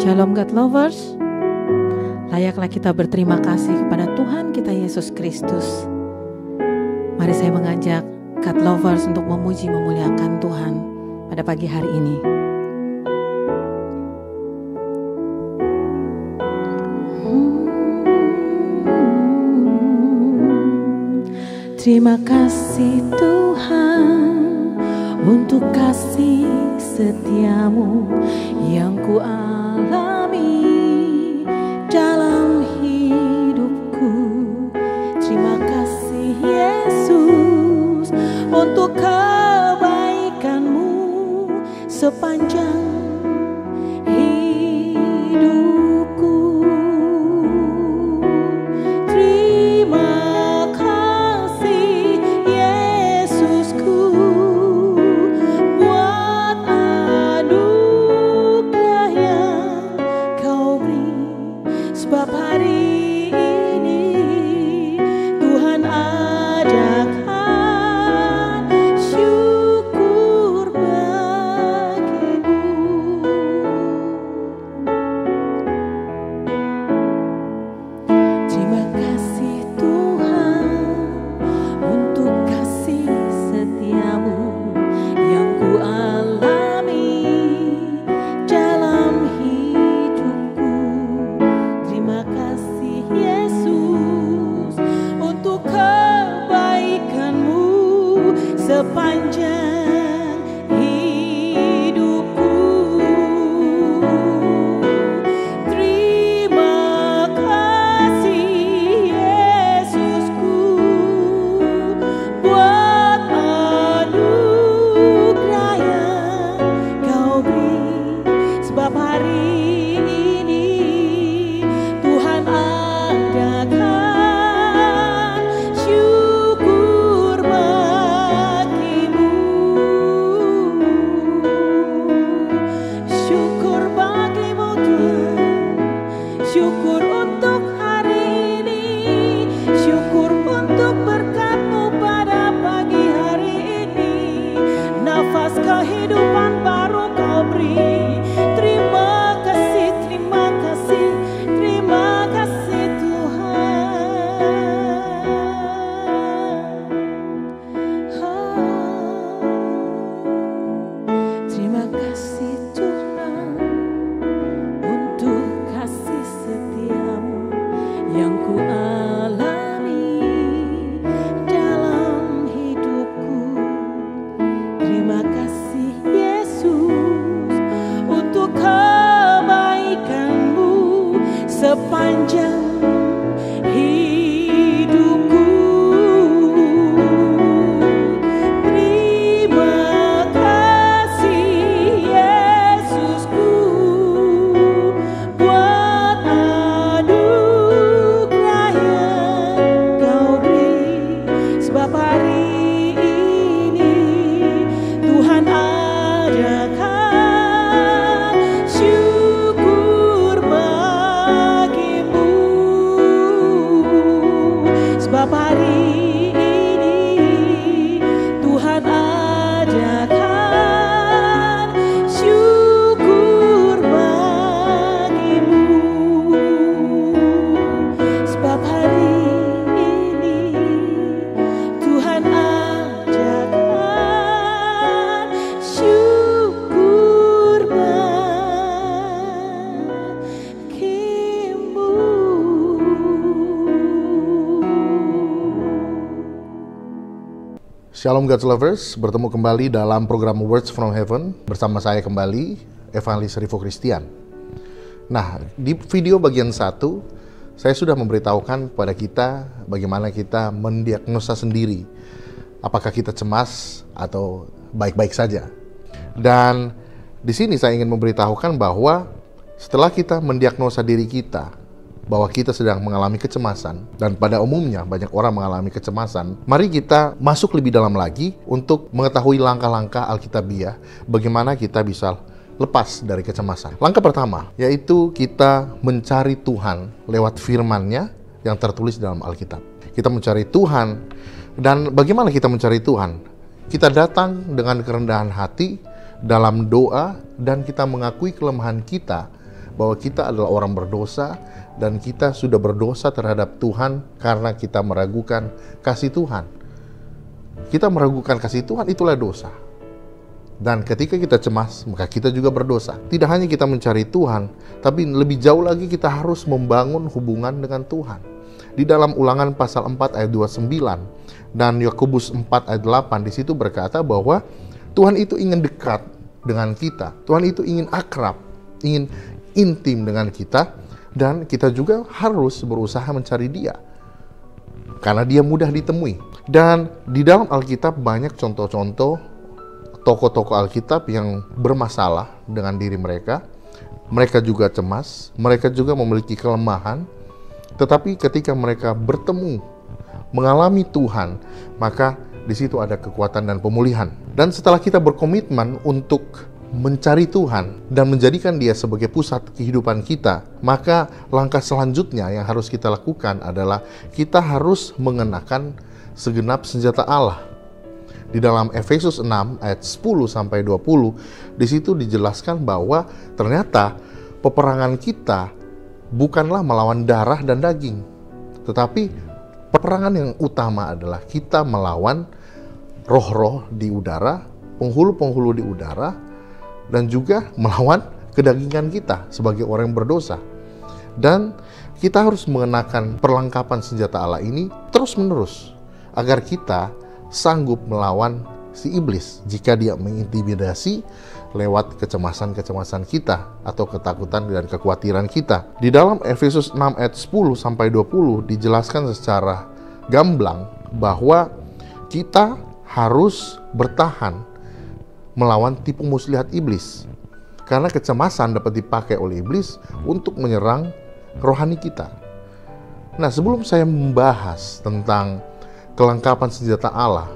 Shalom God Lovers. Layaklah kita berterima kasih kepada Tuhan kita Yesus Kristus. Mari saya mengajak God Lovers untuk memuji memuliakan Tuhan pada pagi hari ini. Terima kasih Tuhan untuk kasih setiamu yang ku alami dalam hidupku. Terima kasih Yesus untuk kebaikanmu sepanjang hidupku. Terima kasih Yesusku buat anugerah yang kau beri. Sebab hari ini Tuhan adakan syukur bagimu. Terima kasih Tuhan untuk kasih setiamu yang ku alami dalam hidupku. Terima kasih Yesus untuk kebaikanmu sepanjang hidupku. Terima kasih Yesusku buat anugerah yang kau beri. Sebab hari ini Tuhan adakan syukur bagimu. Syukur bagimu Tuhan. Syukur untuk hari ini. Syukur untuk berkat-Mu pada pagi hari ini. Nafas kehidupan baru kau beri. Terima kasih, terima kasih, terima kasih Tuhan. Terima kasih Tuhan untuk kasih setiamu yang ku alami dalam hidupku. Terima kasih Yesus untuk kebaikanmu sepanjang hidupku. Terima kasih Yesusku buat anugerah yang kau beri. Sebab hari ini Tuhan adakan syukur bagimu. Sebab hari ini Tuhan adakan syukur bagimu. Sebab hari ini Tuhan adakan syukur bagimu. Shalom God's Lovers, bertemu kembali dalam program Words from Heaven bersama saya kembali, Evangelis Rivo Christian. Nah, di video bagian 1, saya sudah memberitahukan kepada kita bagaimana kita mendiagnosa sendiri apakah kita cemas atau baik-baik saja. Dan di sini saya ingin memberitahukan bahwa setelah kita mendiagnosa diri kita bahwa kita sedang mengalami kecemasan, dan pada umumnya banyak orang mengalami kecemasan, mari kita masuk lebih dalam lagi untuk mengetahui langkah-langkah Alkitabiah bagaimana kita bisa lepas dari kecemasan. Langkah pertama yaitu kita mencari Tuhan lewat firman-Nya yang tertulis dalam Alkitab. Kita mencari Tuhan, dan bagaimana kita mencari Tuhan? Kita datang dengan kerendahan hati dalam doa dan kita mengakui kelemahan kita bahwa kita adalah orang berdosa dan kita sudah berdosa terhadap Tuhan karena kita meragukan kasih Tuhan. Kita meragukan kasih Tuhan, itulah dosa. Dan ketika kita cemas, maka kita juga berdosa. Tidak hanya kita mencari Tuhan, tapi lebih jauh lagi kita harus membangun hubungan dengan Tuhan. Di dalam Ulangan pasal 4 ayat 29 dan Yakobus 4 ayat 8, di situ berkata bahwa Tuhan itu ingin dekat dengan kita. Tuhan itu ingin akrab, ingin intim dengan kita, dan kita juga harus berusaha mencari Dia. Karena Dia mudah ditemui. Dan di dalam Alkitab banyak contoh-contoh tokoh-tokoh Alkitab yang bermasalah dengan diri mereka. Mereka juga cemas, mereka juga memiliki kelemahan. Tetapi ketika mereka bertemu, mengalami Tuhan, maka di situ ada kekuatan dan pemulihan. Dan setelah kita berkomitmen untuk mencari Tuhan dan menjadikan Dia sebagai pusat kehidupan kita, maka langkah selanjutnya yang harus kita lakukan adalah kita harus mengenakan segenap senjata Allah. Di dalam Efesus 6 ayat 10 sampai 20, di situ dijelaskan bahwa ternyata peperangan kita bukanlah melawan darah dan daging, tetapi peperangan yang utama adalah kita melawan roh-roh di udara, penghulu-penghulu di udara, dan juga melawan kedagingan kita sebagai orang yang berdosa. Dan kita harus mengenakan perlengkapan senjata Allah ini terus-menerus agar kita sanggup melawan si iblis jika dia mengintimidasi lewat kecemasan-kecemasan kita atau ketakutan dan kekhawatiran kita. Di dalam Efesus 6 ayat 10 sampai 20 dijelaskan secara gamblang bahwa kita harus bertahan melawan tipu muslihat iblis. Karena kecemasan dapat dipakai oleh iblis untuk menyerang rohani kita. Nah, sebelum saya membahas tentang kelengkapan senjata Allah,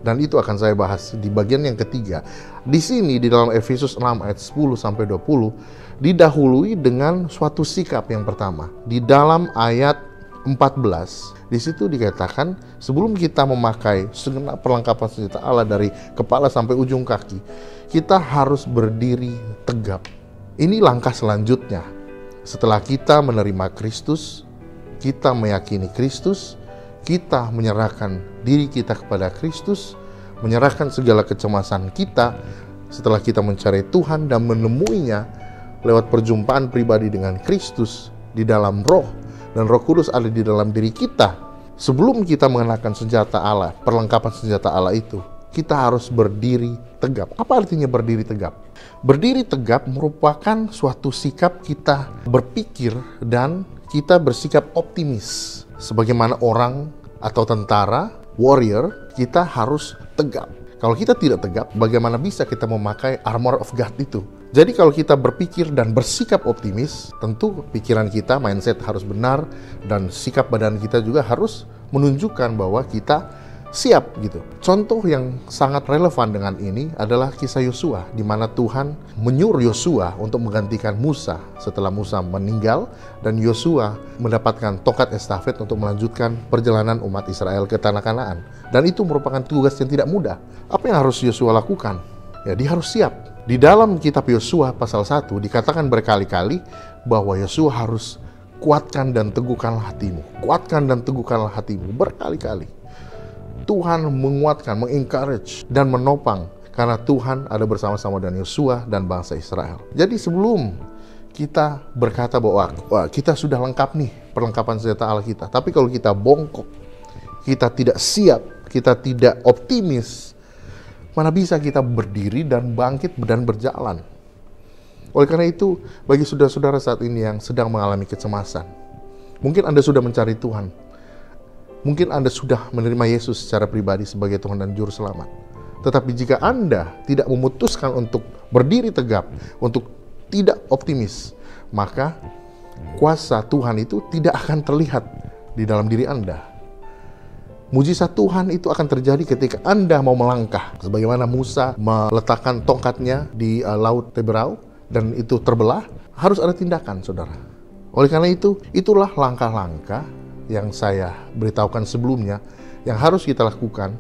dan itu akan saya bahas di bagian yang ketiga. Di sini di dalam Efesus 6 ayat 10 sampai 20 didahului dengan suatu sikap yang pertama. Di dalam ayat 14 di situ dikatakan sebelum kita memakai segenap perlengkapan senjata Allah dari kepala sampai ujung kaki, kita harus berdiri tegap. Ini langkah selanjutnya. Setelah kita menerima Kristus, kita meyakini Kristus, kita menyerahkan diri kita kepada Kristus, menyerahkan segala kecemasan kita setelah kita mencari Tuhan dan menemuinya lewat perjumpaan pribadi dengan Kristus di dalam roh, dan Roh Kudus ada di dalam diri kita. Sebelum kita mengenakan senjata Allah, perlengkapan senjata Allah itu, kita harus berdiri tegap. Apa artinya berdiri tegap? Berdiri tegap merupakan suatu sikap kita berpikir dan kita bersikap optimis. Sebagaimana orang atau tentara, warrior, kita harus tegap. Kalau kita tidak tegap, bagaimana bisa kita memakai armor of God itu? Jadi kalau kita berpikir dan bersikap optimis, tentu pikiran kita, mindset harus benar, dan sikap badan kita juga harus menunjukkan bahwa kita siap gitu. Contoh yang sangat relevan dengan ini adalah kisah Yosua, di mana Tuhan menyuruh Yosua untuk menggantikan Musa setelah Musa meninggal, dan Yosua mendapatkan tongkat estafet untuk melanjutkan perjalanan umat Israel ke tanah Kanaan. Dan itu merupakan tugas yang tidak mudah. Apa yang harus Yosua lakukan? Ya, dia harus siap. Di dalam kitab Yosua pasal 1 dikatakan berkali-kali bahwa Yosua harus kuatkan dan teguhkanlah hatimu. Kuatkan dan teguhkanlah hatimu berkali-kali. Tuhan menguatkan, mengencourage, dan menopang karena Tuhan ada bersama-sama dengan Yosua dan bangsa Israel. Jadi sebelum kita berkata bahwa kita sudah lengkap nih perlengkapan senjata Allah kita, tapi kalau kita bongkok, kita tidak siap, kita tidak optimis, mana bisa kita berdiri dan bangkit dan berjalan. Oleh karena itu, bagi saudara-saudara saat ini yang sedang mengalami kecemasan, mungkin Anda sudah mencari Tuhan. Mungkin Anda sudah menerima Yesus secara pribadi sebagai Tuhan dan Juru Selamat. Tetapi jika Anda tidak memutuskan untuk berdiri tegap, untuk tidak optimis, maka kuasa Tuhan itu tidak akan terlihat di dalam diri Anda. Mujizat Tuhan itu akan terjadi ketika Anda mau melangkah. Sebagaimana Musa meletakkan tongkatnya di Laut Teberau dan itu terbelah, harus ada tindakan, saudara. Oleh karena itu, itulah langkah-langkah yang saya beritahukan sebelumnya yang harus kita lakukan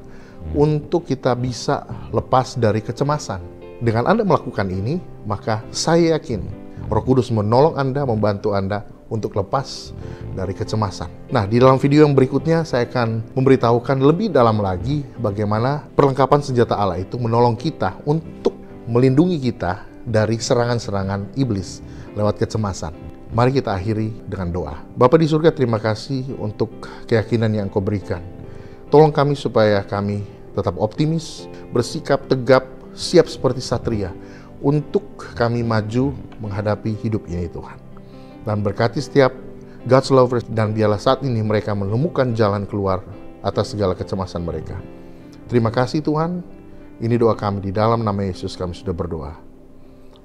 untuk kita bisa lepas dari kecemasan. Dengan Anda melakukan ini, maka saya yakin Roh Kudus menolong Anda, membantu Anda untuk lepas dari kecemasan. Nah, di dalam video yang berikutnya saya akan memberitahukan lebih dalam lagi bagaimana perlengkapan senjata Allah itu menolong kita untuk melindungi kita dari serangan-serangan iblis lewat kecemasan. Mari kita akhiri dengan doa. Bapa di surga, terima kasih untuk keyakinan yang Engkau berikan. Tolong kami supaya kami tetap optimis, bersikap tegap, siap seperti satria untuk kami maju menghadapi hidup ini Tuhan. Dan berkati setiap God's lovers, dan biarlah saat ini mereka menemukan jalan keluar atas segala kecemasan mereka. Terima kasih Tuhan. Ini doa kami di dalam nama Yesus kami sudah berdoa.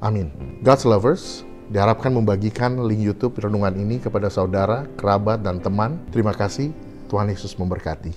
Amin. God's lovers diharapkan membagikan link YouTube renungan ini kepada saudara, kerabat, dan teman. Terima kasih. Tuhan Yesus memberkati.